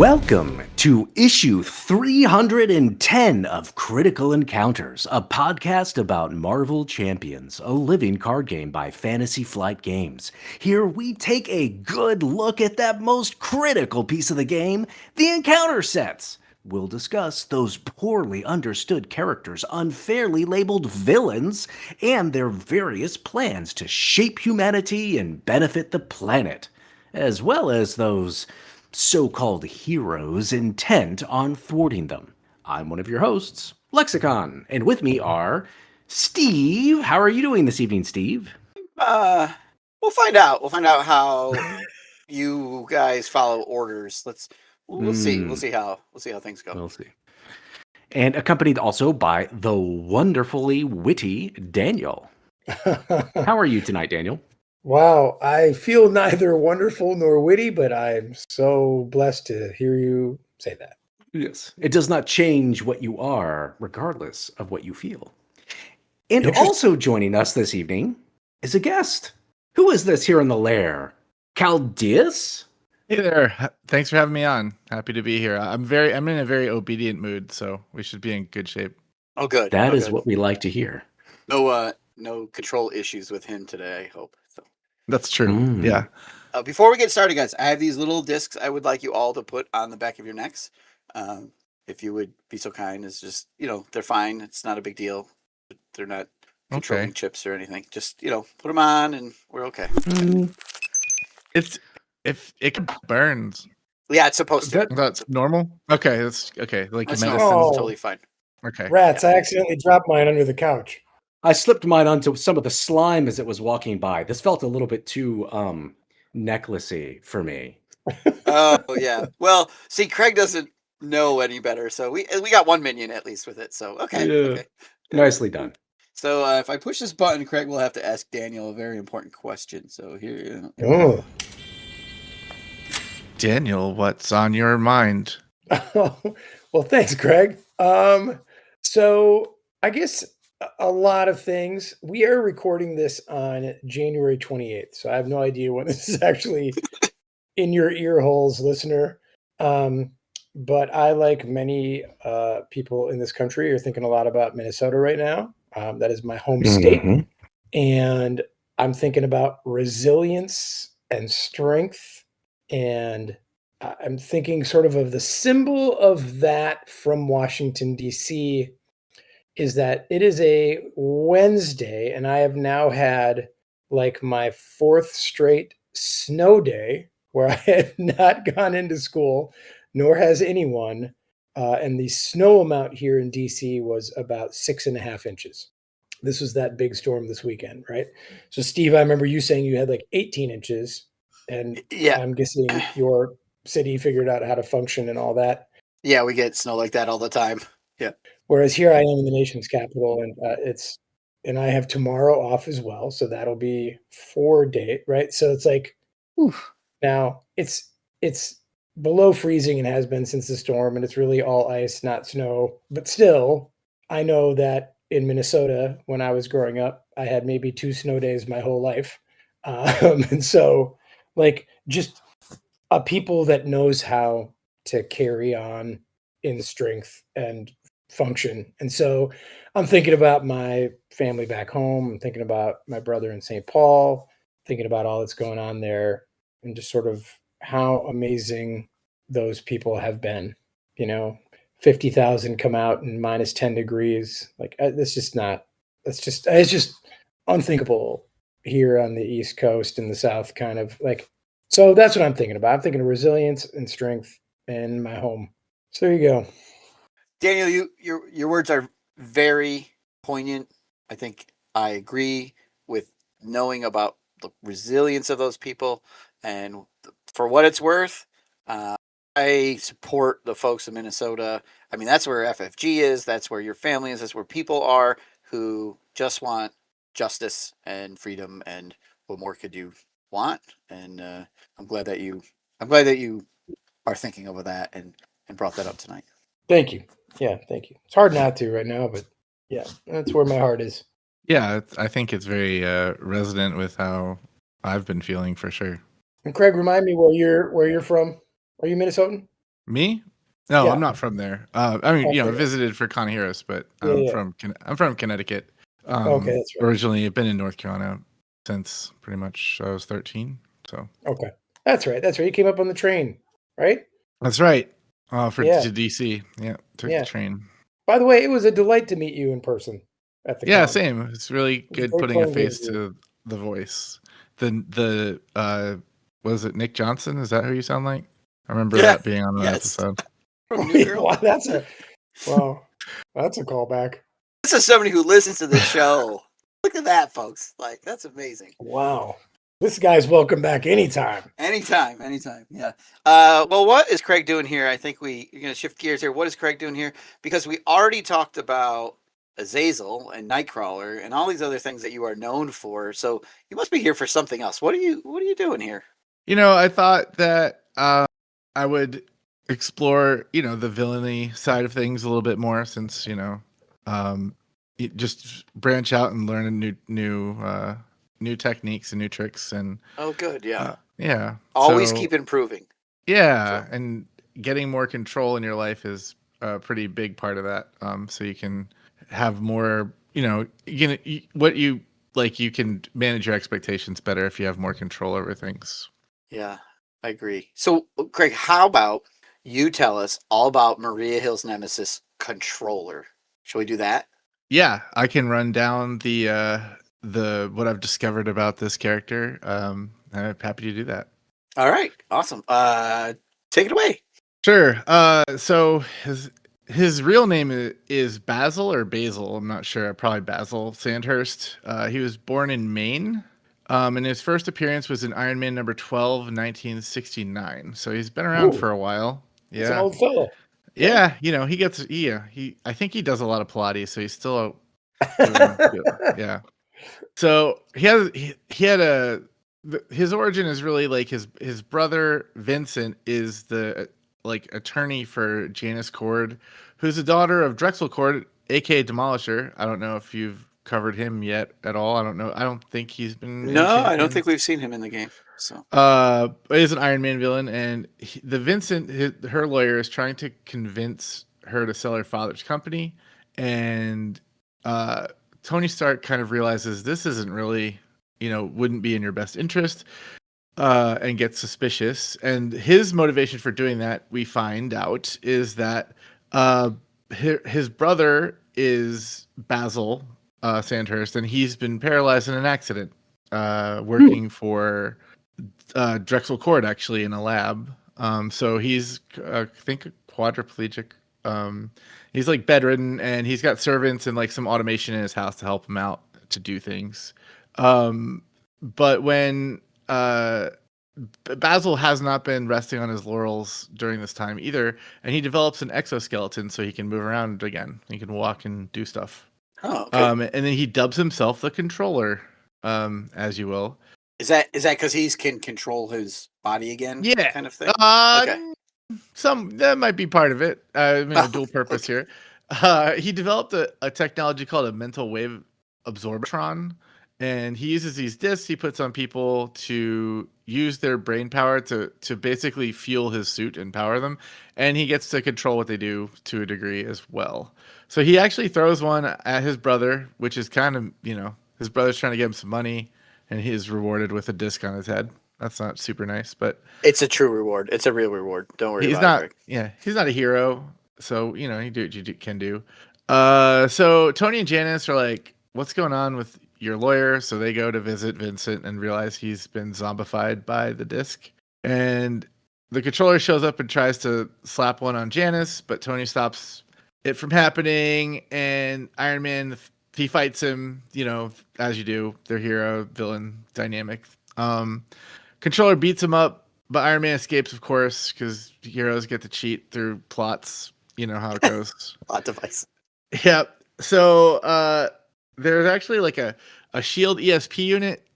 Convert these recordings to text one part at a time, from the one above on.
Welcome to issue 310 of Critical Encounters, a podcast about Marvel Champions, a living card game by Fantasy Flight Games. Here we take a good look at that most critical piece of the game, the encounter sets. We'll discuss those poorly understood characters, unfairly labeled villains, and their various plans to shape humanity and benefit the planet, as well as those so-called heroes intent on thwarting them. I'm one of your hosts, Lexicon, and with me are Steve. How are you doing this evening, Steve? We'll find out. We'll find out how you guys follow orders. We'll see. We'll see how things go. We'll see. And accompanied also by the wonderfully witty Daniel. How are you tonight, Daniel? Wow, I feel neither wonderful nor witty, but I'm so blessed to hear you say that. Yes. It does not change what you are, regardless of what you feel. And also joining us this evening is a guest. Who is this here in the lair? Chaldeus? Hey there. Thanks for having me on. Happy to be here. I'm in a very obedient mood, so we should be in good shape. Oh, good. That is what we like to hear. No control issues with him today, I hope. So. That's true. Yeah. Before we get started, guys, I have these little discs I would like you all to put on the back of your necks. If you would be so kind as just, they're fine. It's not a big deal. They're not controlling chips or anything. Just, put them on and we're okay. If it burns. Yeah, it's supposed to. That's normal? Okay, that's okay. Like that's medicine. totally fine. Okay. Rats, I accidentally dropped mine under the couch. I slipped mine onto some of the slime as it was walking by. This felt a little bit too necklacey for me. Oh yeah. Well, see, Craig doesn't know any better, so we got one minion at least with it. So okay. Yeah. Okay. Nicely done. So if I push this button, Craig will have to ask Daniel a very important question. So here. Daniel, what's on your mind? Well, thanks, Craig. So I guess a lot of things. We are recording this on January 28th, so I have no idea when this is actually in your ear holes, listener. But I, like many people in this country, are thinking a lot about Minnesota right now. That is my home state. And I'm thinking about resilience and strength. And I'm thinking sort of the symbol of that from Washington, D.C., is that it is a Wednesday, and I have now had like my fourth straight snow day where I have not gone into school, nor has anyone. And the snow amount here in DC was about 6.5 inches. This was that big storm this weekend, right? So, Steve, I remember you saying you had like 18 inches, and yeah, I'm guessing your city figured out how to function and all that. Yeah, we get snow like that all the time. Yeah. Whereas here I am in the nation's capital, and I have tomorrow off as well, so that'll be 4 days, right? So it's like, now it's below freezing and has been since the storm, and it's really all ice, not snow. But still, I know that in Minnesota, when I was growing up, I had maybe 2 snow days my whole life, and so like just a people that knows how to carry on in strength and function. And so I'm thinking about my family back home. I'm thinking about my brother in St. Paul, thinking about all that's going on there, and just sort of how amazing those people have been. 50,000 come out in minus 10 degrees. Like it's just unthinkable here on the East Coast and the South, kind of like. So that's what I'm thinking about. I'm thinking of resilience and strength in my home. So there you go. Daniel, your words are very poignant. I think I agree with knowing about the resilience of those people. And for what it's worth, I support the folks in Minnesota. I mean, that's where FFG is. That's where your family is. That's where people are who just want justice and freedom. And what more could you want? And I'm glad that you are thinking of that and brought that up tonight. Thank you. Yeah, thank you. It's hard not to right now, but yeah, that's where my heart is. Yeah, I think it's very resonant with how I've been feeling for sure. And Craig, remind me where you're from. Are you Minnesotan? Me? No, I'm Yeah. not from there. I mean, I Okay. visited for Conneros, but Yeah, yeah. I'm from Connecticut. Okay, that's right. Originally, I've been in North Carolina since pretty much I was 13. So Okay. That's right. That's right. You came up on the train, right? that's right. Yeah. To DC. Yeah, took the Yeah. train. By the way, it was a delight to meet you in person at the Yeah, con. same. It's really It was good great putting a playing games face with you. to the voice. The was it Nick Johnson? Is that who you sound like? I remember Yeah. that being on an Yes. episode. From New Girl. Wow, that's a callback. This is somebody who listens to this show. Look at that, folks. Like, that's amazing. Wow. This guy's welcome back anytime. Anytime. Yeah. Well, what is Craig doing here? I think you're going to shift gears here. What is Craig doing here? Because we already talked about Azazel and Nightcrawler and all these other things that you are known for. So you must be here for something else. What are you doing here? I thought that I would explore, the villainy side of things a little bit more since, just branch out and learn new techniques and new tricks and Oh, good. Yeah. yeah. Always So keep improving. yeah, and getting more control in your life is a pretty big part of that. So you can have more, what you like, you can manage your expectations better if you have more control over things. Yeah, I agree. So, Craig, how about you tell us all about Maria Hill's Nemesis controller? Shall we do that? Yeah, I can run down the what I've discovered about this character. I'm happy to do that. All right, awesome. Take it away. Sure. So his real name is Basil or Basil. I'm not sure. Probably Basil Sandhurst. He was born in Maine. And his first appearance was in Iron Man number 12, 1969. So he's been around Ooh, for a while. he's an Yeah. old fellow. Okay. Yeah. I think he does a lot of Pilates, so he's still doing good. Yeah. So his origin is really like his brother Vincent is the like attorney for Janice Cord, who's the daughter of Drexel Cord, aka Demolisher. I don't know if you've covered him yet at all. I don't know. I don't think he's been No, any I don't think champions. we've seen him in the game. So, Is an Iron Man villain, and her lawyer is trying to convince her to sell her father's company, and uh, Tony Stark kind of realizes this isn't really, wouldn't be in your best interest, and gets suspicious. And his motivation for doing that, we find out, is that uh, his brother is Basil Sandhurst, and he's been paralyzed in an accident, working for Drexel Cord actually in a lab. So he's I think quadriplegic. He's like bedridden, and he's got servants and like some automation in his house to help him out to do things. But when Basil has not been resting on his laurels during this time either, and he develops an exoskeleton so he can move around again. He can walk and do stuff. okay. And then he dubs himself the controller, as you will. Is that because he can control his body again? Yeah. Kind of thing. Okay. Some that might be part of it. Dual purpose Okay. here. He developed a technology called a mental wave absorptron, and he uses these discs he puts on people to use their brain power to basically fuel his suit and power them, and he gets to control what they do to a degree as well. So he actually throws one at his brother, which is kind of his brother's trying to get him some money, and he is rewarded with a disc on his head. That's not super nice, but It's a true reward. It's a real reward. Don't worry he's about not. it, Craig. Yeah, he's not a hero. So he do what you can do. So Tony and Janice are like, "What's going on with your lawyer?" So they go to visit Vincent and realize he's been zombified by the disc. And the controller shows up and tries to slap one on Janice, but Tony stops it from happening. And Iron Man, he fights him. As you do, their hero villain dynamic. Controller beats him up, but Iron Man escapes, of course, because heroes get to cheat through plots. You know how it goes. Plot device. Yep. So there's actually like a shield ESP unit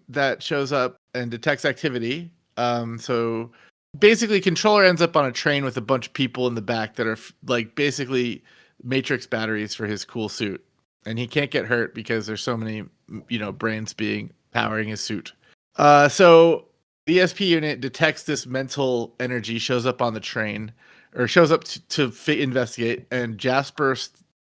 that shows up and detects activity. So basically controller ends up on a train with a bunch of people in the back that are like basically matrix batteries for his cool suit. And he can't get hurt because there's so many, brains powering his suit. So the ESP unit detects this mental energy, shows up on the train, or shows up to investigate, and Jasper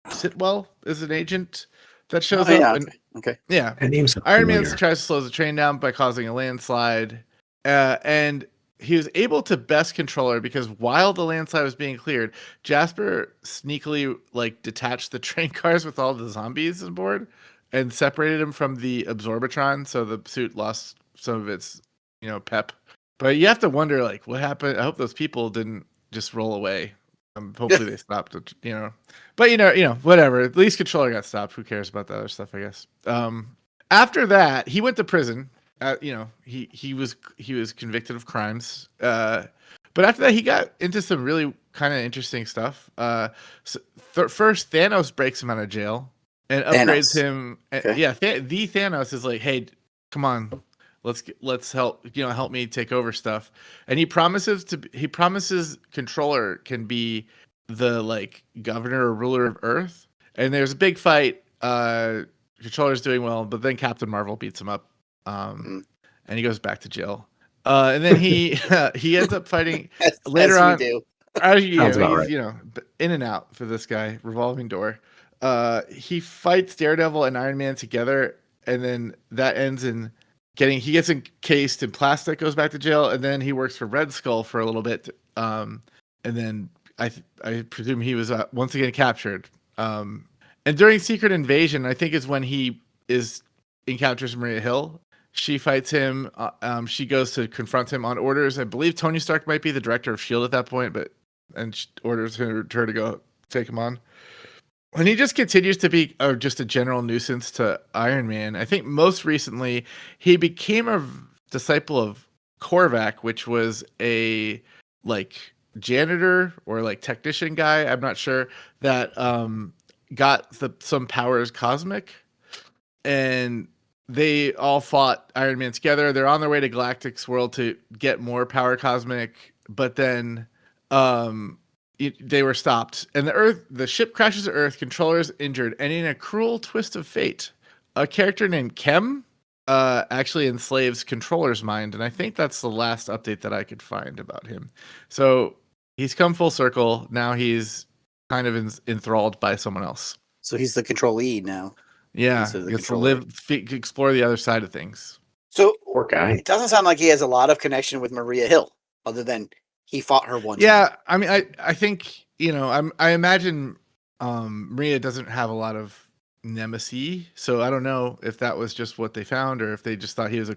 Sitwell is an agent that shows up. Yeah. And Okay. yeah, That name sounds Iron Man familiar. tries to slow the train down by causing a landslide, and he was able to best control her because while the landslide was being cleared, Jasper sneakily detached the train cars with all the zombies on board and separated them from the absorbatron, so the suit lost some of its pep. But you have to wonder what happened. I hope those people didn't just roll away. Hopefully they stopped. But whatever. At least controller got stopped. Who cares about the other stuff? I guess. After that, he went to prison. He was convicted of crimes. But after that, he got into some really kind of interesting stuff. First, Thanos breaks him out of jail and upgrades him. Okay. Yeah, the Thanos is like, hey, come on, let's help me take over stuff. And he promises controller can be the governor or ruler of Earth. And there's a big fight. Controller's doing well, but then Captain Marvel beats him up, and he goes back to jail. And then he ends up fighting later on. Sounds about right. He's in and out for this guy, revolving door. He fights Daredevil and Iron Man together, and then that ends in he gets encased in plastic, goes back to jail, and then he works for Red Skull for a little bit. And then I presume he was once again captured. And during Secret Invasion, I think is when he encounters Maria Hill. She fights him. She goes to confront him on orders. I believe Tony Stark might be the director of S.H.I.E.L.D. at that point, and she orders her to go take him on. And he just continues to be just a general nuisance to Iron Man. I think most recently he became a disciple of Korvac, which was a janitor or technician guy. I'm not sure that got some powers cosmic, and they all fought Iron Man together. They're on their way to Galactic's world to get more power cosmic, but then they were stopped, and the ship crashes to Earth. Controller is injured, and in a cruel twist of fate, a character named Kem actually enslaves Controller's mind, and I think that's the last update that I could find about him. So he's come full circle. Now he's kind of enthralled by someone else. So he's the controlee now. Yeah, gets to explore the other side of things. So Poor guy. it doesn't sound like he has a lot of connection with Maria Hill, other than he fought her once. Yeah, I mean, I think I imagine Maria doesn't have a lot of nemesis, so I don't know if that was just what they found or if they just thought he was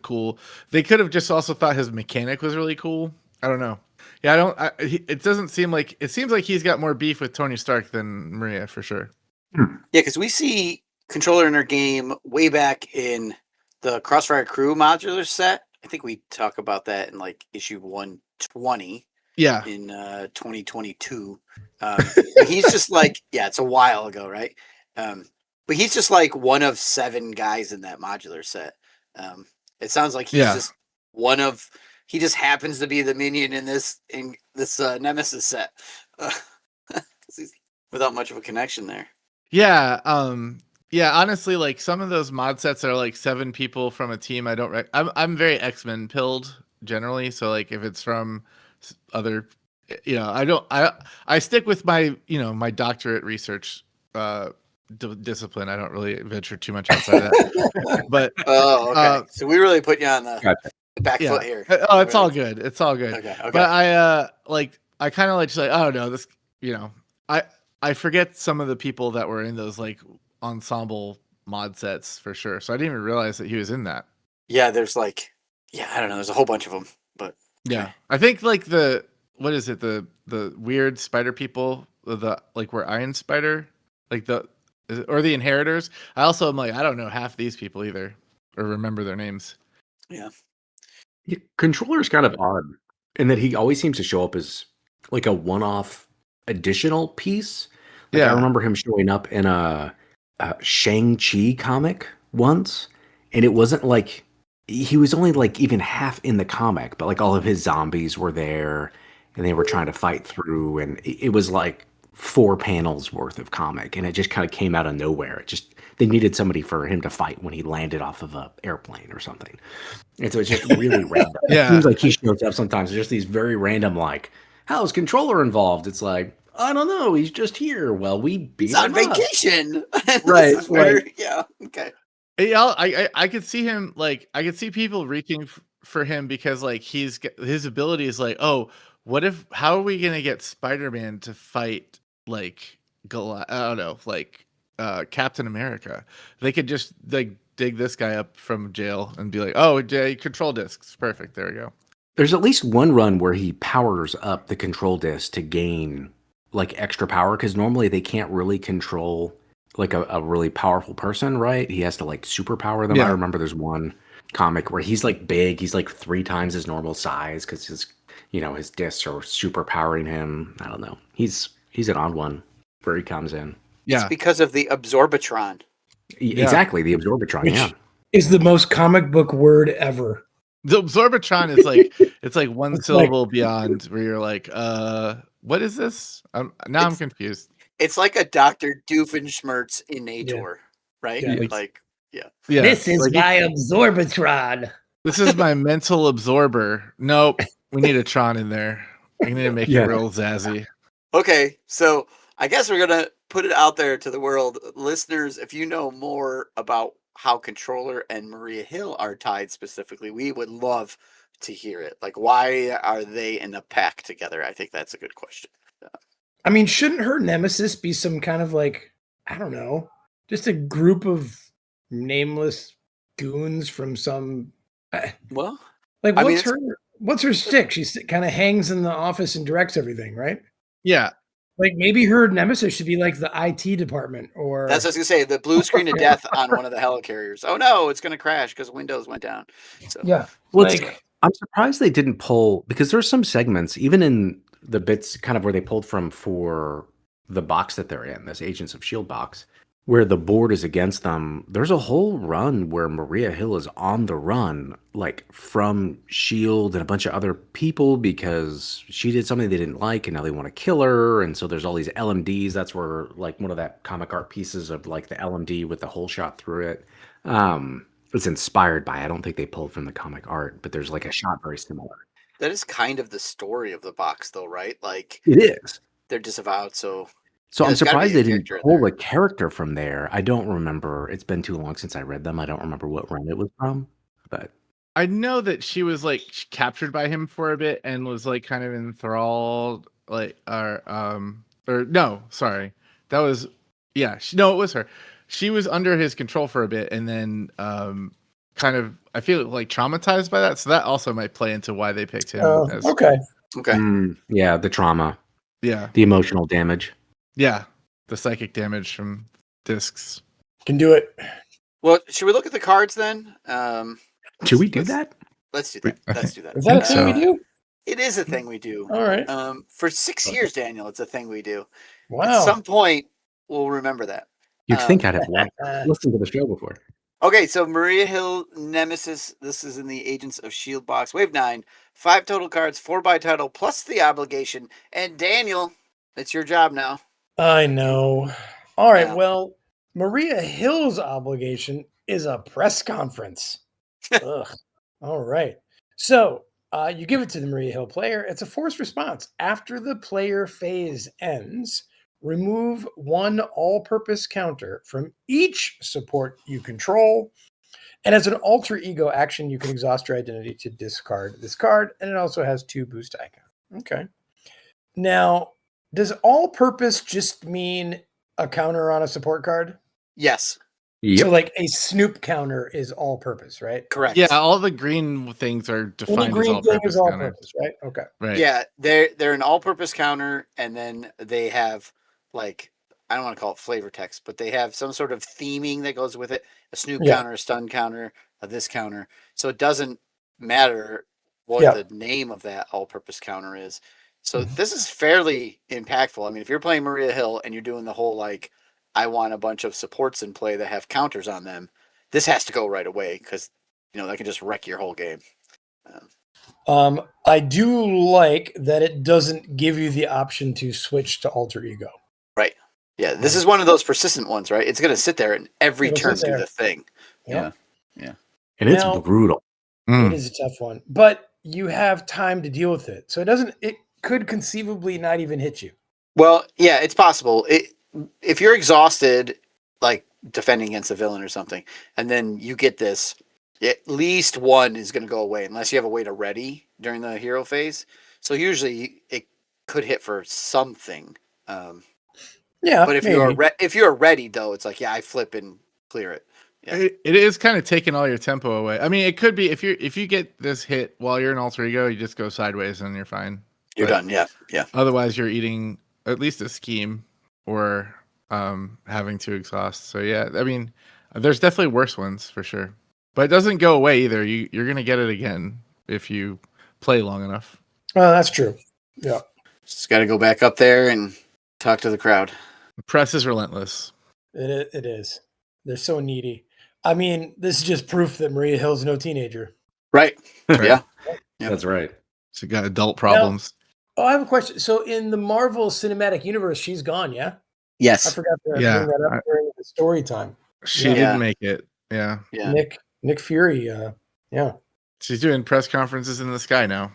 They could have just also thought his mechanic was really cool. I don't know. Yeah, it doesn't seem like it seems like he's got more beef with Tony Stark than Maria for sure. Yeah, because we see Controller in her game way back in the Crossfire Crew modular set. I think we talk about that in issue 120. Yeah, in 2022. He's just it's a while ago, right? But he's just one of 7 guys in that modular set. It sounds like he's just one of. He just happens to be the minion in this Nemesis set, without much of a connection there. Yeah. Yeah. Honestly, some of those mod sets are 7 people from a team. I don't. I'm very X-Men pilled generally. So if it's from other, I stick with my my doctorate research discipline. I don't really venture too much outside of that. But okay. So we really put you on the back foot here. Oh, it's all good. It's all good. Okay. But I kind of just oh no, this I forget some of the people that were in those ensemble mod sets for sure. So I didn't even realize that he was in that. Yeah, there's I don't know. There's a whole bunch of them, but yeah, I think what is it? The weird spider people, where Iron Spider, or the Inheritors. I also am I don't know half these people either, or remember their names. Yeah. Controller's kind of odd in that he always seems to show up as a one-off additional piece. I remember him showing up in a Shang-Chi comic once, and it wasn't he was only even half in the comic, but all of his zombies were there and they were trying to fight through, and it was 4 panels worth of comic, and it just kind of came out of nowhere. They needed somebody for him to fight when he landed off of a airplane or something. And so it's just really random. It Yeah. seems like he shows up sometimes. Just these very random, like, how's Controller involved? It's like, I don't know. He's just here. Well, we beat He's him on up. vacation. Right, This is where, right. yeah. Okay. Yeah, I could see him like I could see people reaching for him because like his ability is like, oh, how are we gonna get Spider-Man to fight like I don't know, like Captain America? They could just like dig this guy up from jail and be like, oh, control discs, perfect, there we go. There's at least one run where he powers up the control disc to gain like extra power, because normally they can't really control like a really powerful person, right? He has to like superpower them. Yeah. I remember there's one comic where he's like big, he's like 3 times his normal size because his discs are superpowering him. I don't know. He's an odd one where he comes in. Yeah, It's because of the Absorbatron. Yeah. Exactly, the Absorbatron, Which yeah. is the most comic book word ever. the Absorbatron is like it's like one It's syllable beyond where you're like, what is this? I'm confused. It's like a Dr. Doofenshmirtz in Nator, right? Yeah. Like, yeah. Yeah, This is like- my Absorbatron. this is my mental absorber. Nope, we need a Tron in there. We need to make Yeah. it real zazzy. Okay, so I guess we're gonna put it out there to the world, listeners. If you know more about how Controller and Maria Hill are tied specifically, we would love to hear it. Like, why are they in a pack together? I think that's a good question. I mean, shouldn't her nemesis be some kind of like, I don't know, just a group of nameless goons from some Well, like I mean, what's her stick? She kind of hangs in the office and directs everything, right? Yeah, Like maybe her nemesis should be like the IT department or that's what I was gonna say. The blue screen of death on one of the helicarriers. Oh no, it's gonna crash because Windows went down. So yeah. Well, Like I'm surprised they didn't pull, because there's some segments, even in the bits kind of where they pulled from for the box that they're in, this Agents of S.H.I.E.L.D. box, where the board is against them. There's a whole run where Maria Hill is on the run, like from S.H.I.E.L.D. and a bunch of other people because she did something they didn't like and now they want to kill her. And so there's all these LMDs. That's where like one of that comic art pieces of like the LMD with the hole shot through it. It's inspired by, I don't think they pulled from the comic art, but there's like a shot very similar. that is kind of the story of the box, though, right? Like It is. they're disavowed, so So Yeah, I'm there's gotta surprised be a they didn't character in pull there. a character from there. I don't remember. It's been too long since I read them. I don't remember what run it was from, but I know that she was like captured by him for a bit and was like kind of enthralled, like or no, sorry, that was no, it was her. She was under his control for a bit and then kind of I feel like traumatized by that, so that also might play into why they picked him. As, okay. okay. yeah, the trauma, yeah, the emotional damage. yeah, the psychic damage from discs. Can do it. Well, should we look at the cards then? Should we do let's- that? Let's do that. Let's do that. Is that a think thing we so. do? It is a thing we do. All right. For 6 years, Daniel, it's a thing we do. At Wow. some point, we'll remember that. You'd Um, think I'd have listened to the show before. Okay, so Maria Hill Nemesis. This is in the Agents of S.H.I.E.L.D. box. Wave 9. 5 total cards, 4 by title, plus the obligation. And Daniel, it's your job now. I know. All right. Yeah. Well, Maria Hill's obligation is a press conference. Ugh. All right. So you give it to the Maria Hill player. It's a forced response. After the player phase ends, remove one all-purpose counter from each support you control. And as an alter ego action, you can exhaust your identity to discard this card. And it also has 2 boost icons. Okay. Now, does all-purpose just mean a counter on a support card? Yes, Yep. So like a Snoop counter is all-purpose, right? correct. Yeah, all the green things are Any defined as green thing all-purpose is counter. all-purpose, right? Okay. Right. Yeah, they're an all-purpose counter, and then they have like I don't want to call it flavor text, but they have some sort of theming that goes with it. A Snoop Yeah. counter, a stun counter, a this counter. So it doesn't matter what Yeah. the name of that all-purpose counter is. So Mhm. this is fairly impactful. I mean, if you're playing Maria Hill and you're doing the whole like I want a bunch of supports in play that have counters on them, this has to go right away because that can just wreck your whole game. I do like that it doesn't give you the option to switch to alter ego. Right. Yeah, this is one of those persistent ones, right? It's going to sit there and every It'll turn sit do there. the thing. Yep. Yeah. And it's Now- brutal. It is a tough one, but you have time to deal with it. So it could conceivably not even hit you. Well, yeah, it's possible. If you're exhausted, like defending against a villain or something, and then you get this, at least one is going to go away unless you have a way to ready during the hero phase. So usually it could hit for something. Yeah, But if maybe. you're ready though, it's like I flip and clear it. Yeah. It is kind of taking all your tempo away. I mean, it could be if you get this hit while you're in alter ego, you just go sideways and you're fine. You're But done. Yeah. Otherwise, you're eating at least a scheme or having to exhaust. So yeah, I mean, there's definitely worse ones for sure. But it doesn't go away either. You're gonna get it again if you play long enough. Well, that's true. Yeah. Just got to go back up there and talk to the crowd. The press is relentless. It is. They're so needy. I mean, this is just proof that Maria Hill's no teenager. Right. Right. Yeah. That's right. So you got adult problems. Oh, I have a question. So in the Marvel Cinematic Universe, she's gone, yeah? I Yes. forgot to Yeah, bring that up during the story time. She Yeah. didn't make it. Yeah. Yeah. Nick Fury, yeah. She's doing press conferences in the sky now.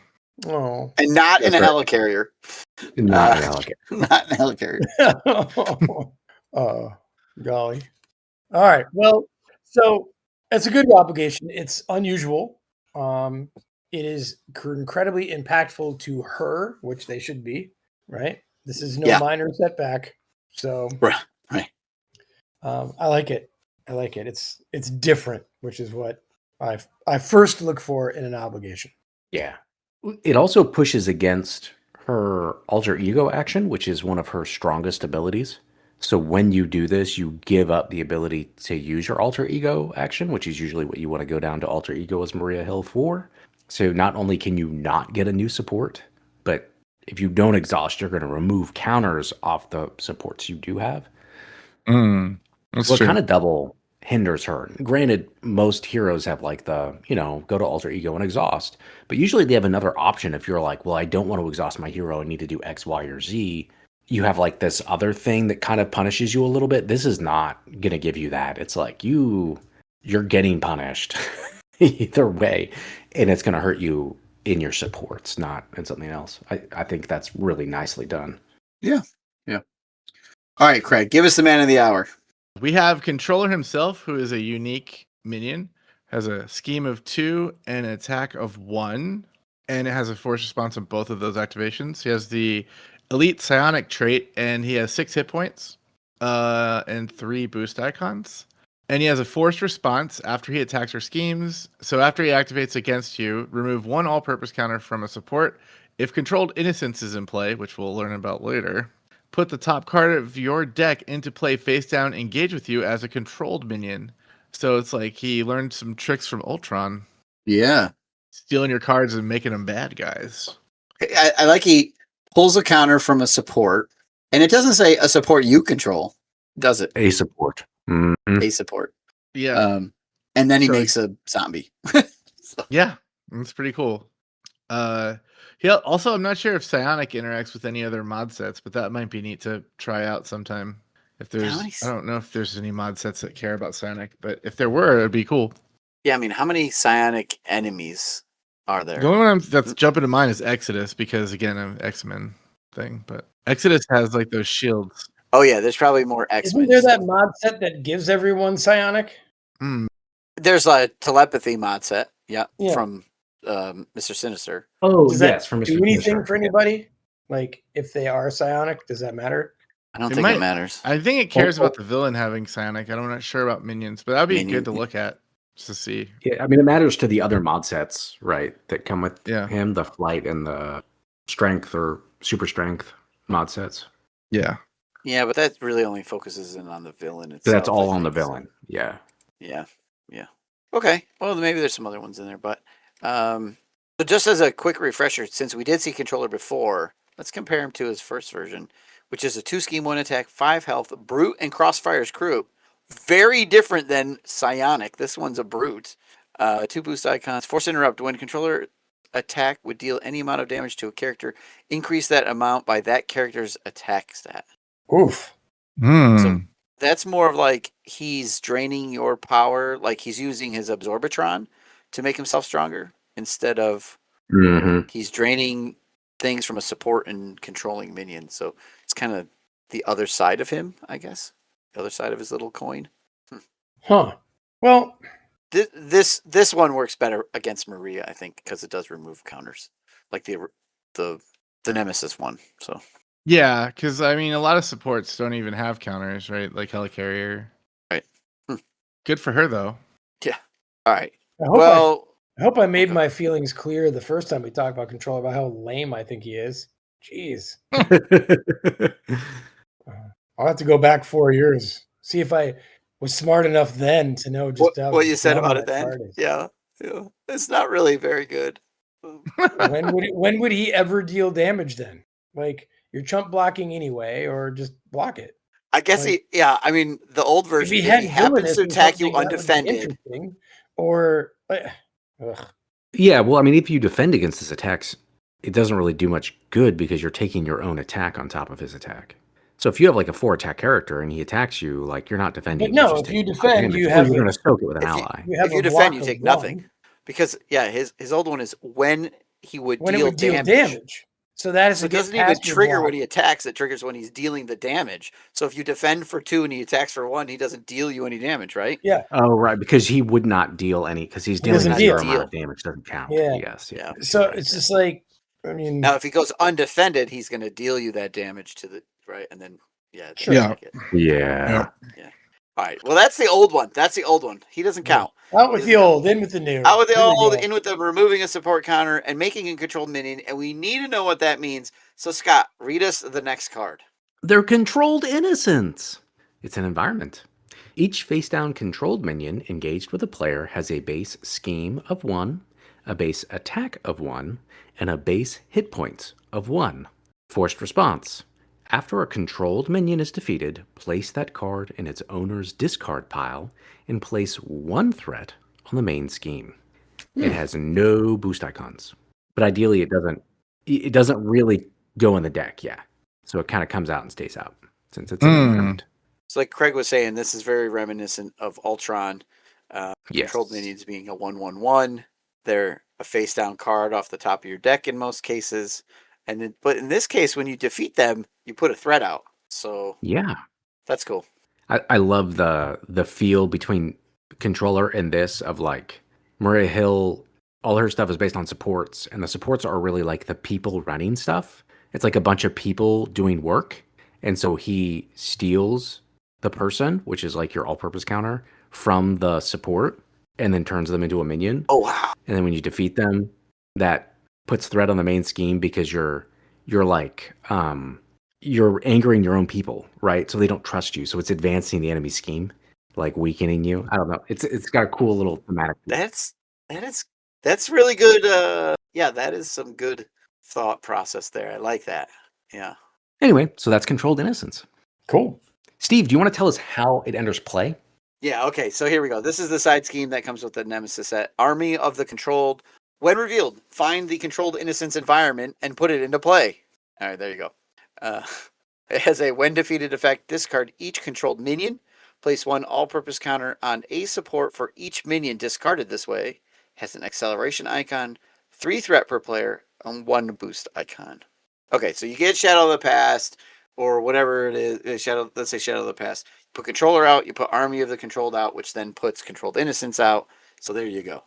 Oh. And not in a That's right. helicarrier. Not an alligator. Not in a helicarrier. Oh, golly. All right. Well, so it's a good obligation. It's unusual. It is incredibly impactful to her, which they should be, right? This is no Yeah. minor setback. So Right. I like it. I like it. It's different, which is what I first look for in an obligation. Yeah. It also pushes against her alter ego action, which is one of her strongest abilities. So when you do this, you give up the ability to use your alter ego action, which is usually what you want to go down to alter ego as Maria Hill for. So not only can you not get a new support, but if you don't exhaust, you're going to remove counters off the supports you do have. That's Well, it true. kind of double hinders her. Granted, most heroes have like the, go to alter ego and exhaust, but usually they have another option if you're like, well, I don't want to exhaust my hero, I need to do X, Y, or Z. You have like this other thing that kind of punishes you a little bit. This is not going to give you that. It's like you're getting punished either way, and it's going to hurt you in your supports, not in something else. I think that's really nicely done. All right, Craig, give us the man of the hour. We have Controller himself, who is a unique minion, has a scheme of 2 and an attack of 1, and it has a force response on both of those activations. He has the elite psionic trait, and he has 6 hit points and 3 boost icons. And he has a force response after he attacks or schemes. So after he activates against you, remove 1 all-purpose counter from a support. If controlled innocence is in play, which we'll learn about later, put the top card of your deck into play face down, engage with you as a controlled minion. So it's like he learned some tricks from Ultron, Yeah. stealing your cards and making them bad guys. I like he pulls a counter from a support, and it doesn't say a support you control, does it? A support. Mhm. A support. Yeah. And then he So- makes a zombie. Yeah, that's pretty cool. Yeah. Also, I'm not sure if Psionic interacts with any other mod sets, but that might be neat to try out sometime. If there's, I don't know if there's any mod sets that care about Psionic, but if there were, it'd be cool. Yeah, I mean, how many psionic enemies are there? The only one that's jumping to mind is Exodus because again, I'm X-Men thing, but Exodus has like those shields. Oh yeah, there's probably more X-Men. Isn't there that mod set that gives everyone psionic? There's a telepathy mod set, Yeah. from Mr. Sinister. Oh, Does yes, that from Mr. do anything Sinister. for anybody? Like if they are psionic, does that matter? I don't It think might- it matters. I think it cares about the villain having Psionic. I'm not sure about minions, but that'd be Minion. good to look at just to see. Yeah, I mean, it matters to the other mod sets, right, that come with Yeah. him, the flight and the strength or super strength mod sets. Yeah. Yeah, but that really only focuses in on the villain itself. So that's all I on the think, so- villain. Yeah. Yeah. Okay. Well, maybe there's some other ones in there, but so just as a quick refresher, since we did see Controller before, let's compare him to his first version, which is a 2 scheme, 1 attack, 5 health, brute, and Crossfire's crew. Very different than Psionic. This one's a brute. 2 boost icons, force interrupt. When controller attack would deal any amount of damage to a character, increase that amount by that character's attack stat. Oof. So that's more of like he's draining your power, like he's using his absorbatron to make himself stronger instead of he's draining things from a support and controlling minion. So it's kind of the other side of him, I guess. The other side of his little coin. Huh. Well, This one works better against Maria, I think, because it does remove counters, like the Nemesis one. So Yeah, because I mean, a lot of supports don't even have counters, right? Like Helicarrier. right. Good for her though. Yeah. All right. I hope Well, I hope I made okay. my feelings clear the first time we talked about control about how lame I think he is. Jeez. I'll have to go back 4 years, see if I was smart enough then to know just how What you said dumb about that it then? card is. Yeah. It's not really very good. When would he ever deal damage then? Like, you're chump blocking anyway, or just block it. I guess Like, I mean, the old if version, he if he had happens villainous to or attack you something, that would be undefended, interesting. Or, ugh. Yeah, well, I mean, if you defend against his attacks, it doesn't really do much good because you're taking your own attack on top of his attack. So if you have like a 4-attack character and he attacks you, like you're not defending, But you're no, just if you taking defend, damage, you or have you're a going to soak it with an if you ally. you have if you a defend, block you of take nothing. 1 Because his old one is when he would when it deal would deal damage. damage. So that is So to it get doesn't even past your trigger block. when he attacks, it triggers when he's dealing the damage. So if you defend for 2 and he attacks for 1, he doesn't deal you any damage, right? Yeah, Oh, right, because he would not deal any, because he's He dealing doesn't a deal. 0 amount of damage, doesn't count. Yeah. Yes, Yeah. yes, so you're right. it's just like, I mean, Now if he goes undefended, he's going to deal you that damage to the right, and then then Sure. you Yeah. take it. Yeah. All right. Well, that's the old one. That's the old one. He doesn't count. out with He the doesn't count. old, in with the new. Out with the Here we old, go. in with the removing a support counter and making a controlled minion, and we need to know what that means. So Scott, read us the next card. They're controlled innocence. It's an environment. Each face-down controlled minion engaged with a player has a base scheme of 1, a base attack of 1, and a base hit points of 1. Forced response. After a controlled minion is defeated, place that card in its owner's discard pile and place 1 threat on the main scheme. It has no boost icons, but ideally it doesn't really go in the deck, yeah. So it kind of comes out and stays out since it's an environment. So like Craig was saying, this is very reminiscent of Ultron. Yes. Controlled minions being a 1/1/1. They're a face down card off the top of your deck in most cases. But in this case, when you defeat them, you put a threat out. So Yeah. that's cool. I love the feel between controller and this of like Maria Hill, all her stuff is based on supports, and the supports are really like the people running stuff. It's like a bunch of people doing work. And so he steals the person, which is like your all-purpose counter, from the support, and then turns them into a minion. Oh wow. And then when you defeat them, that puts threat on the main scheme because you're like you're angering your own people, right? So they don't trust you. So it's advancing the enemy scheme, like weakening you. I don't know. It's got a cool little thematic. That's really good. Yeah, that is some good thought process there. I like that. Yeah. Anyway, so that's controlled innocence. Cool. Steve, do you want to tell us how it enters play? Yeah, okay, so here we go. This is the side scheme that comes with the Nemesis set. Army of the Controlled. When revealed, find the controlled innocence environment and put it into play. All right, there you go. It has a when defeated effect. Discard each controlled minion. Place 1 all-purpose counter on a support for each minion discarded this way. Has an acceleration icon, 3 threat per player, and 1 boost icon. Okay, so you get Shadow of the Past or whatever it is. Let's say Shadow of the Past. Put controller out, you put Army of the Controlled out, which then puts controlled innocence out. So there you go.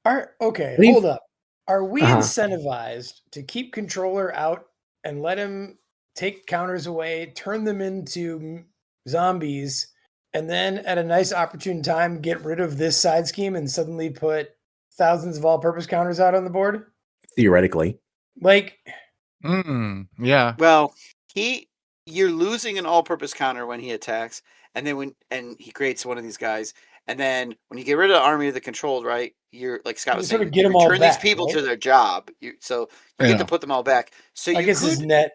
Hold up. Are we Uh-huh. incentivized to keep controller out and let him take counters away, turn them into zombies, and then at a nice opportune time get rid of this side scheme and suddenly put thousands of all-purpose counters out on the board? Theoretically. Like, Yeah. Well, you're losing an all-purpose counter when he attacks, and then when he creates one of these guys, and then when you get rid of the Army of the Controlled, right? You're like Scott you was sort saying, of get you them all return back, these people right? to their job. So you get Yeah. to put them all back. So I you guess could it's net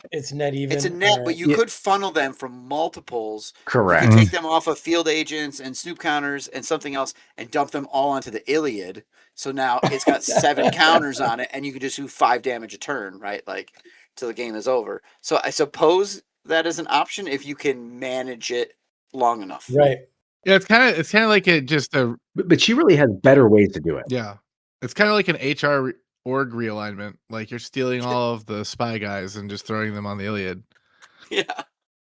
even. it's a net, All but right. you could funnel them from multiples. You Correct. could take them off of field agents and snoop counters and something else and dump them all onto the Iliad. So now it's got 7 counters on it, and you can just do 5 damage a turn, right? Like till the game is over. So I suppose that as an option if you can manage it long enough. Right. Yeah, it's kind of like just a But she really has better ways to do it. yeah. It's kind of like an HR org realignment. Like you're stealing all of the spy guys and just throwing them on the Iliad. Yeah.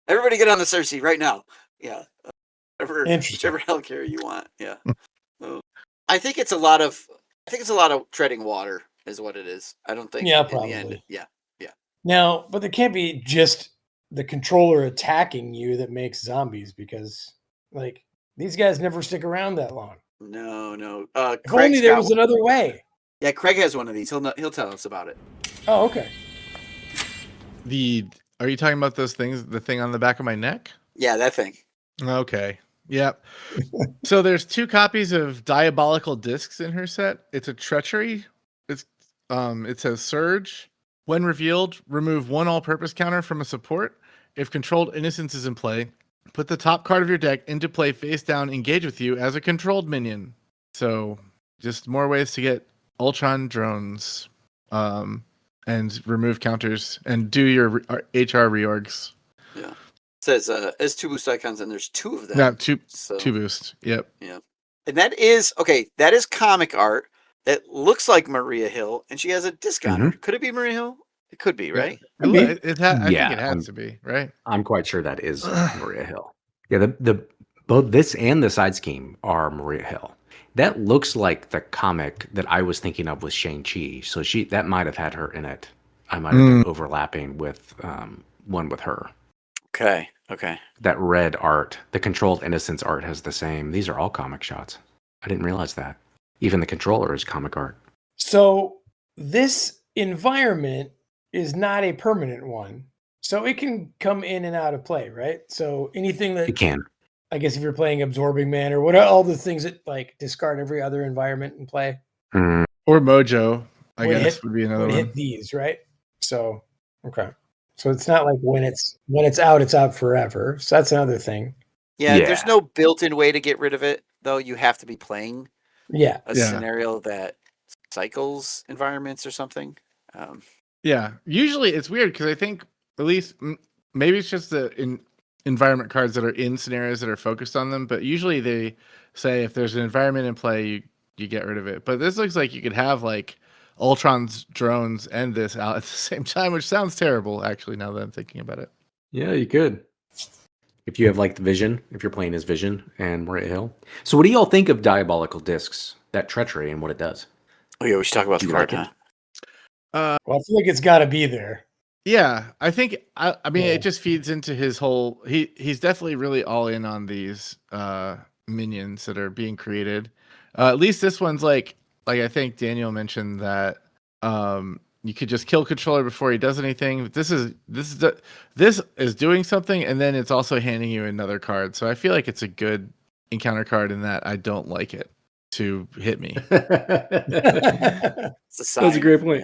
Everybody get on the Cersei right now. Yeah. Interesting. Whichever helicarrier you want. Yeah. I think it's a lot of treading water is what it is. I don't think Yeah, in the end. probably. Yeah. Now, but there can't be just the controller attacking you that makes zombies because, like, these guys never stick around that long. No. If Craig's only there got was one. another way. Yeah, Craig has one of these. He'll tell us about it. Oh, okay. Are you talking about those things? The thing on the back of my neck? Yeah, that thing. Okay. Yep. So there's 2 copies of Diabolical Discs in her set. It's a treachery. It says Surge. When revealed, remove 1 all-purpose counter from a support. If Controlled Innocence is in play, put the top card of your deck into play face down, engage with you as a controlled minion. So just more ways to get Ultron drones, and remove counters and do your HR reorgs. Yeah. It says as 2 boost icons, and there's 2 of them. Yeah, 2 So, boost. Yep. yeah. And that is comic art that looks like Maria Hill, and she has a disc on her. Could it be Maria Hill? It could be, right? I think it Yeah, has to be, right? I'm quite sure that is Maria Hill. Yeah, the both this and the side scheme are Maria Hill. That looks like the comic that I was thinking of with Shang-Chi. So that might have had her in it. I might have been overlapping with one with her. Okay. That red art, the Controlled Innocence art has the same. These are all comic shots. I didn't realize that. Even the controller is comic art. So this environment is not a permanent one. So it can come in and out of play, right? So anything that It can. I guess if you're playing Absorbing Man or what are all the things that like discard every other environment and play. Mm. Or Mojo, I Would guess hit- would be another would one. hit these, right? So okay. So it's not like when it's out forever. So that's another thing. Yeah, Yeah. there's no built-in way to get rid of it, though. You have to be playing Yeah. a Yeah. scenario that cycles environments or something. Yeah, usually it's weird because I think at least maybe it's just the environment cards that are in scenarios that are focused on them, but usually they say if there's an environment in play, you get rid of it. But this looks like you could have like Ultron's drones and this out at the same time, which sounds terrible actually now that I'm thinking about it. Yeah, you could. If you have like the Vision, if you're playing as Vision and Maria Hill. So what do y'all think of Diabolical Discs, that treachery and what it does? Oh yeah, we should talk about Do the you card, like it? huh? Well, I feel like it's got to be there. Yeah, I think I mean Yeah. it just feeds into his whole he's definitely really all in on these minions that are being created. At least this one's like I think Daniel mentioned that you could just kill controller before he does anything. This is doing something and then it's also handing you another card. So I feel like it's a good encounter card in that I don't like it to hit me. It's a sign. That's a great point.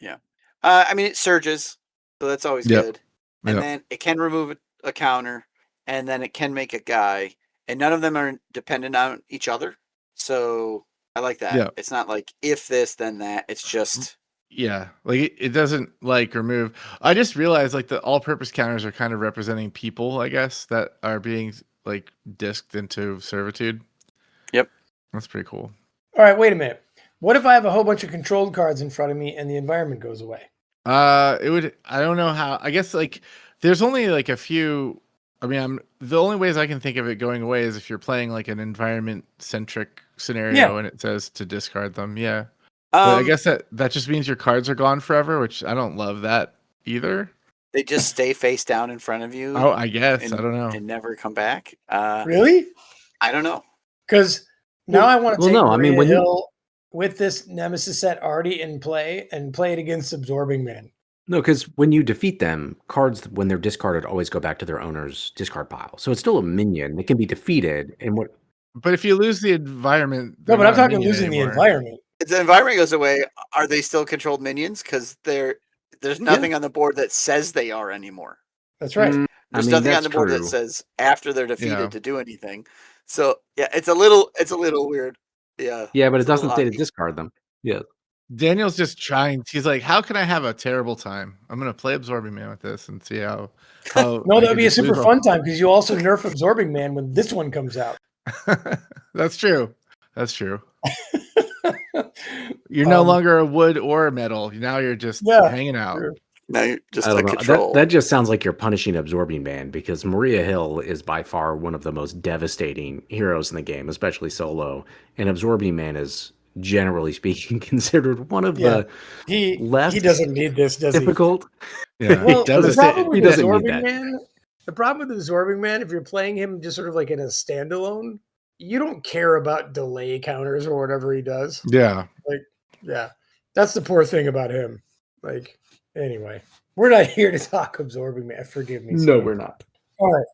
Yeah. I mean, it surges, so that's always Yep. good. And Yep. then it can remove a counter, and then it can make a guy, and none of them are dependent on each other. So I like that. Yeah. It's not like if this, then that. It's just Yeah, like it doesn't like remove. I just realized like the all-purpose counters are kind of representing people, I guess, that are being like disked into servitude. Yep. That's pretty cool. All right, wait a minute. What if I have a whole bunch of controlled cards in front of me and the environment goes away? It would. I don't know how. I guess like there's only like a few. I mean, the only ways I can think of it going away is if you're playing like an environment-centric scenario Yeah. and it says to discard them. Yeah, but I guess that just means your cards are gone forever, which I don't love that either. they just stay face down in front of you. Oh, I guess and, I don't know. and never come back. Really? I don't know. Because now I want to well, take no, I mean, Maria when you- Hill with this Nemesis set already in play and play it against Absorbing Man. No, because when you defeat them, cards when they're discarded always go back to their owner's discard pile. So it's still a minion. It can be defeated, and what? But if you lose the environment, No, they're but I'm not a talking minion losing anymore. the environment. If the environment goes away, are they still controlled minions? Because there's nothing on the board that says they are anymore. That's right. Mm, There's I mean, nothing on that's the board true. that says after they're defeated Yeah. to do anything. So yeah, it's a little weird. Yeah. Yeah, but it it's a little doesn't say to odd. discard them. Yeah. Daniel's just trying. He's like, how can I have a terrible time? I'm gonna play Absorbing Man with this and see how No, I that'd can be a just super lose fun time because you also nerf Absorbing Man when this one comes out. That's true. That's true. You're no longer a wood or a metal. Now you're just hanging out. Sure. Now you're just I a don't know. control. That just sounds like you're punishing Absorbing Man, because Maria Hill is by far one of the most devastating heroes in the game, especially solo. And Absorbing Man is, generally speaking, considered one of the less he doesn't need this, does difficult. Yeah. Well, the problem He with doesn't need Absorbing that. Man, the problem with Absorbing Man, if you're playing him just sort of like in a standalone, you don't care about delay counters or whatever he does. Yeah. Yeah, that's the poor thing about him. Like, anyway, we're not here to talk Absorbing Man. Forgive me. No, Steve. we're not. All right.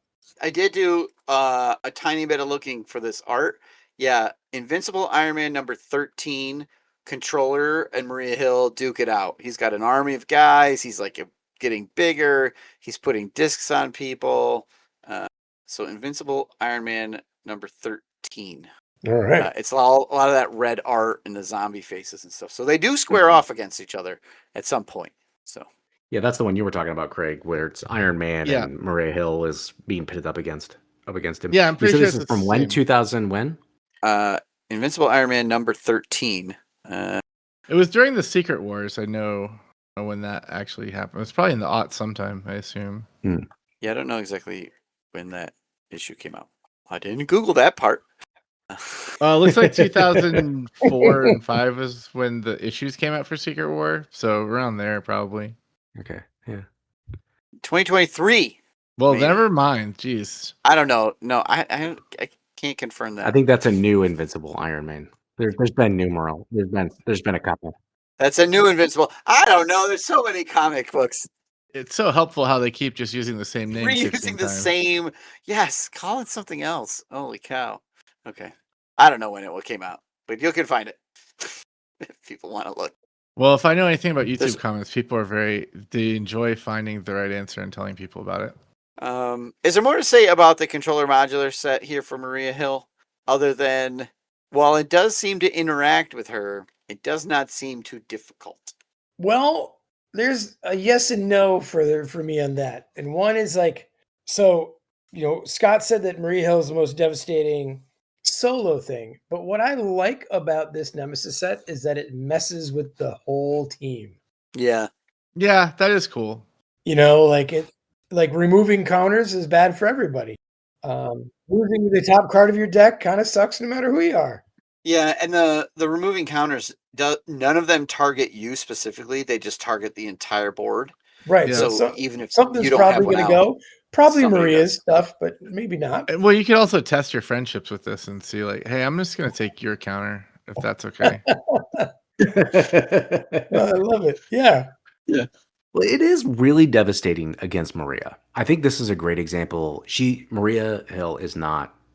I did do a tiny bit of looking for this art. Yeah, Invincible Iron Man number 13, controller, and Maria Hill duke it out. He's got an army of guys. He's like getting bigger. He's putting discs on people. So Invincible Iron Man number 13. All right. It's a lot of that red art and the zombie faces and stuff. So they do square off against each other at some point. So Yeah, that's the one you were talking about, Craig, where it's Iron Man and Maria Hill is being pitted up against him. Yeah, I'm pretty sure this is from when? 2000 when? Invincible Iron Man number 13. It was during the Secret Wars. I know when that actually happened. It's probably in the aughts sometime, I assume. Yeah, I don't know exactly when that issue came out. I didn't Google that part. It looks like 2004 and 5 was when the issues came out for Secret War. So around there, probably. Okay, yeah. 2023. Well, maybe. never mind. Jeez. I don't know. No, I can't confirm that. I think that's a new Invincible Iron Man. There's been numerous. There's been a couple. That's a new Invincible. I don't know. There's so many comic books. It's so helpful how they keep just using the same name. Reusing the same. Yes, call it something else. Holy cow. Okay. I don't know when it came out, but you can find it if people want to look. Well, if I know anything about YouTube comments, people are they enjoy finding the right answer and telling people about it. Is there more to say about the controller modular set here for Maria Hill, other than, while it does seem to interact with her, it does not seem too difficult? Well, there's a yes and no for me on that. And one is like, so, Scott said that Maria Hill is the most devastating solo thing. But what I like about this Nemesis set is that it messes with the whole team. Yeah. Yeah, that is cool. Like removing counters is bad for everybody. Losing the top card of your deck kind of sucks no matter who you are. Yeah, and the removing counters, none of them target you specifically. They just target the entire board. Right. Yeah. So even if something's you don't probably have one going to out, go. Probably Maria's does. stuff, but maybe not. Well, you can also test your friendships with this and see, like, hey, I'm just going to take your counter if that's okay. I love it. Yeah. Yeah. Well, it is really devastating against Maria. I think this is a great example. Maria Hill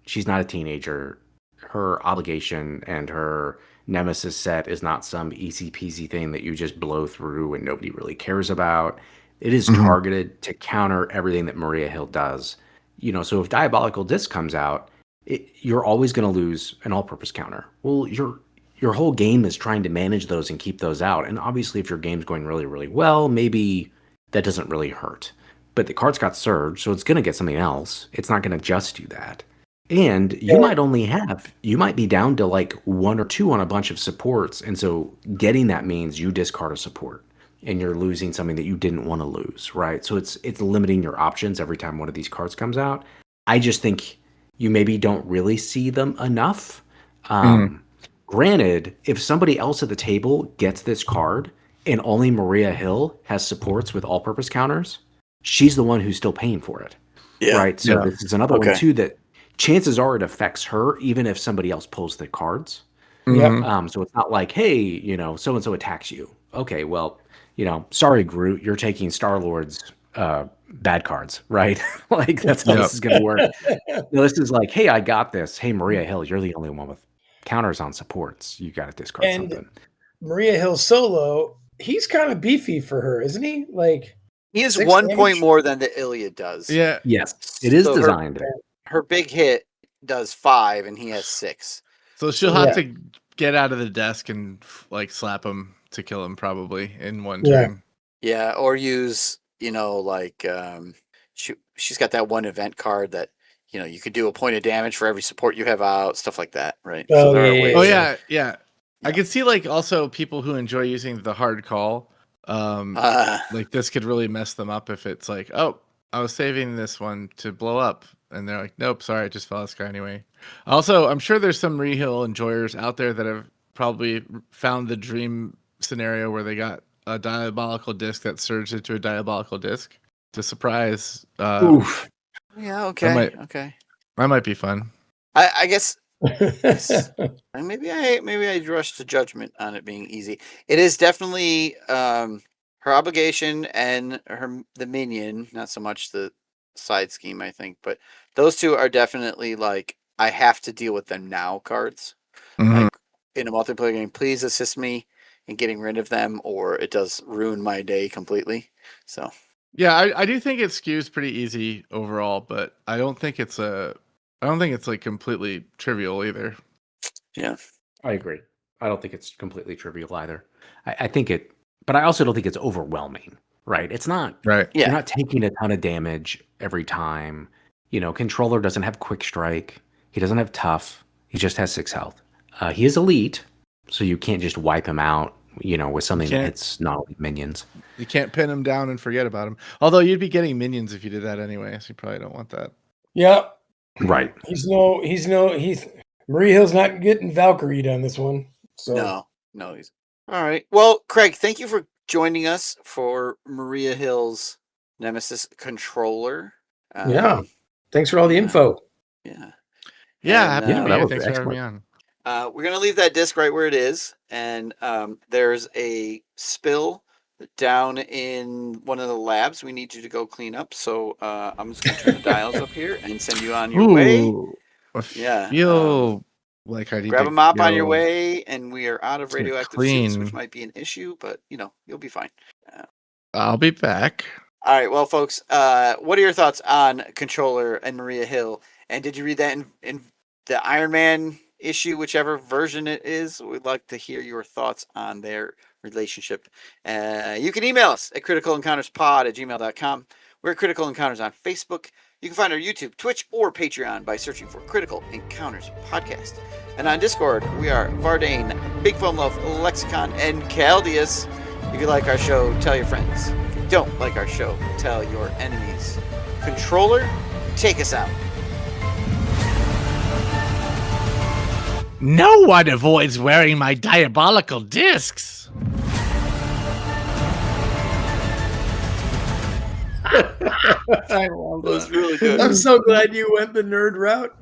she's not a teenager. Her obligation and her Nemesis set is not some easy peasy thing that you just blow through and nobody really cares about. It is targeted to counter everything that Maria Hill does. So if Diabolical Disc comes out, you're always going to lose an all-purpose counter. Well, your whole game is trying to manage those and keep those out. And obviously, if your game's going really, really well, maybe that doesn't really hurt. But the cards got surged, so it's going to get something else. It's not going to just do that. And you might be down to like 1 or 2 on a bunch of supports. And so getting that means you discard a support and you're losing something that you didn't want to lose, right? So it's limiting your options every time one of these cards comes out. I just think you maybe don't really see them enough. Granted, if somebody else at the table gets this card and only Maria Hill has supports with all-purpose counters, she's the one who's still paying for it, right? So this is another one too that chances are it affects her even if somebody else pulls the cards. So it's not like, hey, so-and-so attacks you. Okay, well, sorry, Groot, you're taking Star-Lord's bad cards, right? Like that's how this is going to work. This is like, hey, I got this. Hey, Maria Hill, you're the only one with counters on supports. You got to discard something. Maria Hill solo, he's kind of beefy for her, isn't he? Like he is 1 point more than the Iliad does. Yeah. Yes, it is designed. Her big hit does 5, and he has 6. So she'll have to get out of the desk and like slap him to kill him probably in one Yeah. turn. Yeah, or use, like she's got that one event card that, you could do a point of damage for every support you have out, stuff like that, right? Oh, there are yeah, ways. Oh yeah. I Yeah. could see like also people who enjoy using the hard call. Like this could really mess them up if it's like, oh, I was saving this one to blow up, and they're like, nope, sorry, I just fell this guy anyway. Also, I'm sure there's some rehill enjoyers out there that have probably found the dream scenario where they got a diabolical disc that surged into a diabolical disc to surprise. Oof. Yeah, okay. That might be fun. I guess maybe I rushed to judgment on it being easy. It is definitely her obligation and the minion, not so much the side scheme, I think, but those two are definitely like I have to deal with them now cards. Mhm. Like in a multiplayer game, please assist me in getting rid of them, or it does ruin my day completely. So Yeah, I do think it skews pretty easy overall, but I don't think it's like completely trivial either. yeah. I agree. I don't think it's completely trivial either. I think it, but I also don't think it's overwhelming, right? It's not, Right. Yeah. you're not taking a ton of damage every time. Controller doesn't have quick strike. He doesn't have tough. He just has 6 health. He is elite, so you can't just wipe him out, with something can't. that's not elite minions. You can't pin him down and forget about him. Although you'd be getting minions if you did that anyway, so you probably don't want that. Yeah. Right. Marie Hill's not getting Valkyrie on this one. So No, he's all right. Well, Craig, thank you for joining us for Maria Hill's Nemesis controller. yeah. Thanks for all the info. Yeah. Yeah, And, happy to yeah, be that here. was Thanks for having me excellent. on. we're gonna leave that disc right where it is, and there's a spill down in one of the labs. We need you to go clean up. So I'm just gonna turn the dials up here and send you on your way. Ooh, I Yeah, feel like I need Grab to a mop on your go way, and we are out of get radioactive suits, which clean. might be an issue, but you'll be fine. I'll be back. All right, well, folks, what are your thoughts on Controller and Maria Hill? And did you read that in the Iron Man issue, whichever version it is? We'd like to hear your thoughts on their relationship. You can email us at criticalencounterspod@gmail.com. We're at Critical Encounters on Facebook. You can find our YouTube, Twitch, or Patreon by searching for Critical Encounters Podcast. And on Discord, we are Vardane, Big Foam Loaf, Lexicon, and Caldius. If you like our show, tell your friends. If you don't like our show, tell your enemies. Controller, take us out. No one avoids wearing my diabolical discs. I love That was really good. I'm so glad you went the nerd route.